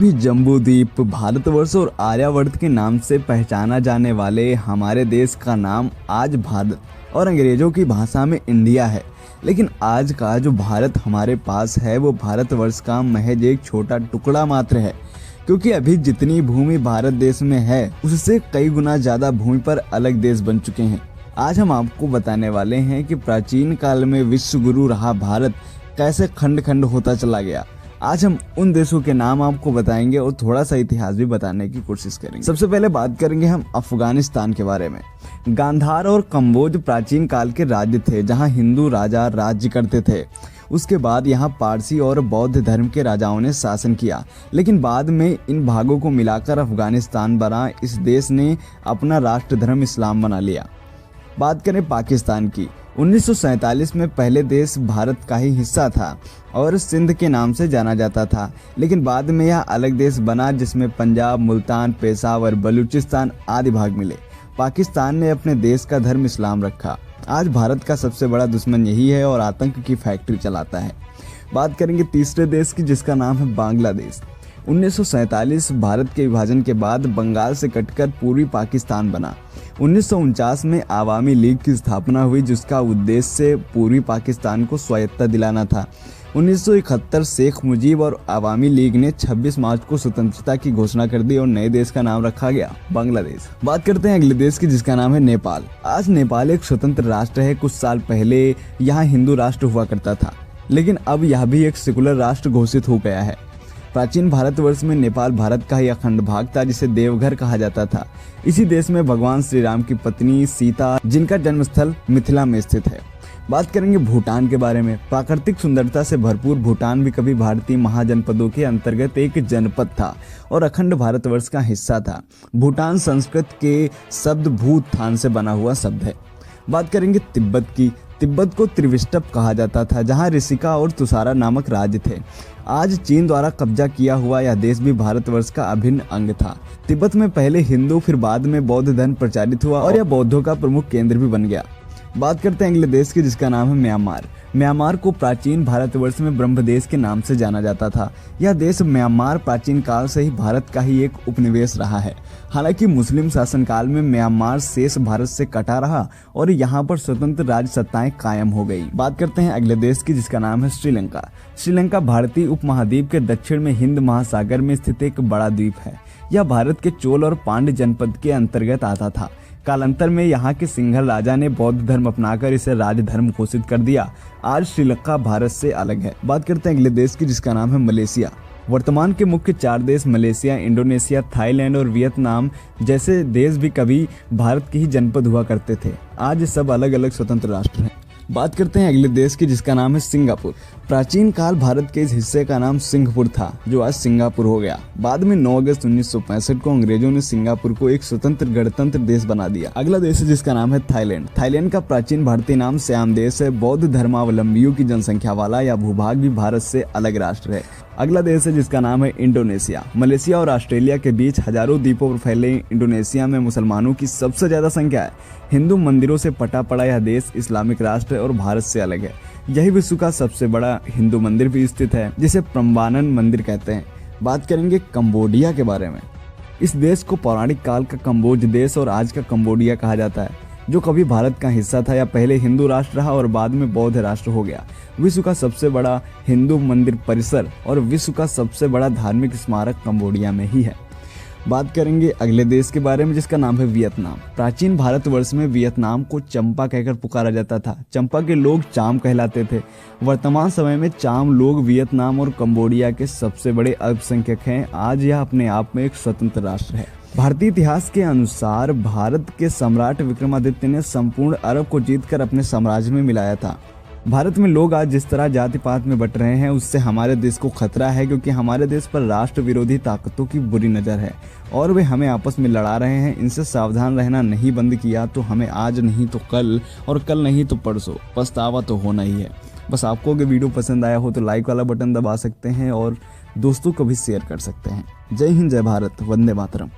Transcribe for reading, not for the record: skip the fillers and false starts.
भी जम्बू द्वीप भारतवर्ष और आर्यावर्त के नाम से पहचाना जाने वाले हमारे देश का नाम आज भारत और अंग्रेजों की भाषा में इंडिया है। लेकिन आज का जो भारत हमारे पास है वो भारतवर्ष का महज एक छोटा टुकड़ा मात्र है, क्योंकि अभी जितनी भूमि भारत देश में है उससे कई गुना ज्यादा भूमि पर अलग देश बन चुके हैं। आज हम आपको बताने वाले हैं कि प्राचीन काल में विश्व गुरु रहा भारत कैसे खंड खंड होता चला गया। आज हम उन देशों के नाम आपको बताएंगे और थोड़ा सा इतिहास भी बताने की कोशिश करेंगे। सबसे पहले बात करेंगे हम अफगानिस्तान के बारे में। गांधार और कंबोज प्राचीन काल के राज्य थे जहां हिंदू राजा राज्य करते थे। उसके बाद यहां पारसी और बौद्ध धर्म के राजाओं ने शासन किया, लेकिन बाद में इन भागों को मिलाकर अफगानिस्तान बना। इस देश ने अपना राष्ट्र धर्म इस्लाम बना लिया। बात करें पाकिस्तान की, 1947 में पहले देश भारत का ही हिस्सा था और सिंध के नाम से जाना जाता था, लेकिन बाद में यह अलग देश बना जिसमें पंजाब, मुल्तान, पेशावर, बलूचिस्तान आदि भाग मिले। पाकिस्तान ने अपने देश का धर्म इस्लाम रखा। आज भारत का सबसे बड़ा दुश्मन यही है और आतंक की फैक्ट्री चलाता है। बात करेंगे तीसरे देश की जिसका नाम है बांग्लादेश। 1947 भारत के विभाजन के बाद बंगाल से कटकर पूर्वी पाकिस्तान बना। 1949 में आवामी लीग की स्थापना हुई जिसका उद्देश्य पूर्वी पाकिस्तान को स्वायत्तता दिलाना था। 1971 शेख मुजीब और आवामी लीग ने 26 मार्च को स्वतंत्रता की घोषणा कर दी और नए देश का नाम रखा गया बांग्लादेश। बात करते हैं अगले देश की जिसका नाम है नेपाल। आज नेपाल एक स्वतंत्र राष्ट्र है। कुछ साल पहले यहाँ हिंदू राष्ट्र हुआ करता था, लेकिन अब यह भी एक सेकुलर राष्ट्र घोषित हो गया है। प्राचीन भारतवर्ष में नेपाल भारत का ही अखंड भाग था जिसे देवघर कहा जाता था। इसी देश में भगवान श्री राम की पत्नी सीता, जिनका जन्मस्थल मिथिला में स्थित है। बात करेंगे भूटान के बारे में। प्राकृतिक सुंदरता से भरपूर भूटान भी कभी भारतीय महाजनपदों के अंतर्गत एक जनपद था और अखंड भारतवर्ष का हिस्सा था। भूटान संस्कृत के शब्द भूथान से बना हुआ शब्द है। बात करेंगे तिब्बत की। तिब्बत को त्रिविष्टप कहा जाता था जहां ऋषिका और तुषारा नामक राज्य थे। आज चीन द्वारा कब्जा किया हुआ यह देश भी भारतवर्ष का अभिन्न अंग था। तिब्बत में पहले हिंदू फिर बाद में बौद्ध धर्म प्रचारित हुआ और यह बौद्धों का प्रमुख केंद्र भी बन गया। बात करते हैं अगले देश की जिसका नाम है म्यांमार। म्यांमार को प्राचीन भारतवर्ष में ब्रह्मदेश के नाम से जाना जाता था। यह देश म्यांमार प्राचीन काल से ही भारत का ही एक उपनिवेश रहा है। हालांकि मुस्लिम शासनकाल में म्यांमार शेष भारत से कटा रहा और यहाँ पर स्वतंत्र राज्य सत्ताएं कायम हो गई। बात करते हैं अगले देश की जिसका नाम है श्रीलंका। श्रीलंका भारतीय उपमहाद्वीप के दक्षिण में हिंद महासागर में स्थित एक बड़ा द्वीप है। यह भारत के चोल और पांड्य जनपद के अंतर्गत आता था। कालांतर में यहाँ के सिंघल राजा ने बौद्ध धर्म अपनाकर इसे राज धर्म घोषित कर दिया। आज श्रीलंका भारत से अलग है। बात करते हैं अगले देश की जिसका नाम है मलेशिया। वर्तमान के मुख्य 4 देश मलेशिया, इंडोनेशिया, थाईलैंड और वियतनाम जैसे देश भी कभी भारत के ही जनपद हुआ करते थे। आज सब अलग अलग स्वतंत्र राष्ट्र हैं। बात करते हैं अगले देश की जिसका नाम है सिंगापुर। प्राचीन काल भारत के इस हिस्से का नाम सिंहपुर था जो आज सिंगापुर हो गया। बाद में 9 अगस्त 1965 को अंग्रेजों ने सिंगापुर को एक स्वतंत्र गणतंत्र देश बना दिया। अगला देश है जिसका नाम है थाईलैंड। थाईलैंड का प्राचीन भारतीय नाम श्याम देश है। बौद्ध धर्मावलंबियों की जनसंख्या वाला यह भूभाग भी भारत से अलग राष्ट्र है। अगला देश है जिसका नाम है इंडोनेशिया। मलेशिया और ऑस्ट्रेलिया के बीच हजारों द्वीपों पर फैले इंडोनेशिया में मुसलमानों की सबसे ज्यादा संख्या है। हिंदू मंदिरों से पटा पड़ा यह देश इस्लामिक राष्ट्र है और भारत से अलग है। यही विश्व का सबसे बड़ा हिंदू मंदिर भी स्थित है जिसे प्रम्बानन मंदिर कहते हैं। बात करेंगे कंबोडिया के बारे में। इस देश को पौराणिक काल का कंबोज देश और आज का कंबोडिया कहा जाता है, जो कभी भारत का हिस्सा था या पहले हिंदू राष्ट्र रहा और बाद में बौद्ध राष्ट्र हो गया। विश्व का सबसे बड़ा हिंदू मंदिर परिसर और विश्व का सबसे बड़ा धार्मिक स्मारक कंबोडिया में ही है। बात करेंगे अगले देश के बारे में जिसका नाम है वियतनाम। प्राचीन भारतवर्ष में वियतनाम को चंपा कहकर पुकारा जाता था। चंपा के लोग चाम कहलाते थे। वर्तमान समय में चाम लोग वियतनाम और कंबोडिया के सबसे बड़े अल्पसंख्यक हैं। आज यह अपने आप में एक स्वतंत्र राष्ट्र है। भारतीय इतिहास के अनुसार भारत के सम्राट विक्रमादित्य ने संपूर्ण अरब को जीतकर अपने साम्राज्य में मिलाया था। भारत में लोग आज जिस तरह जाति पात में बट रहे हैं उससे हमारे देश को खतरा है, क्योंकि हमारे देश पर राष्ट्र विरोधी ताकतों की बुरी नज़र है और वे हमें आपस में लड़ा रहे हैं। इनसे सावधान रहना नहीं बंद किया तो हमें आज नहीं तो कल और कल नहीं तो परसों पछतावा तो होना ही है। बस आपको अगर वीडियो पसंद आया हो तो लाइक वाला बटन दबा सकते हैं और दोस्तों को भी शेयर कर सकते हैं। जय हिंद, जय भारत, वंदे मातरम।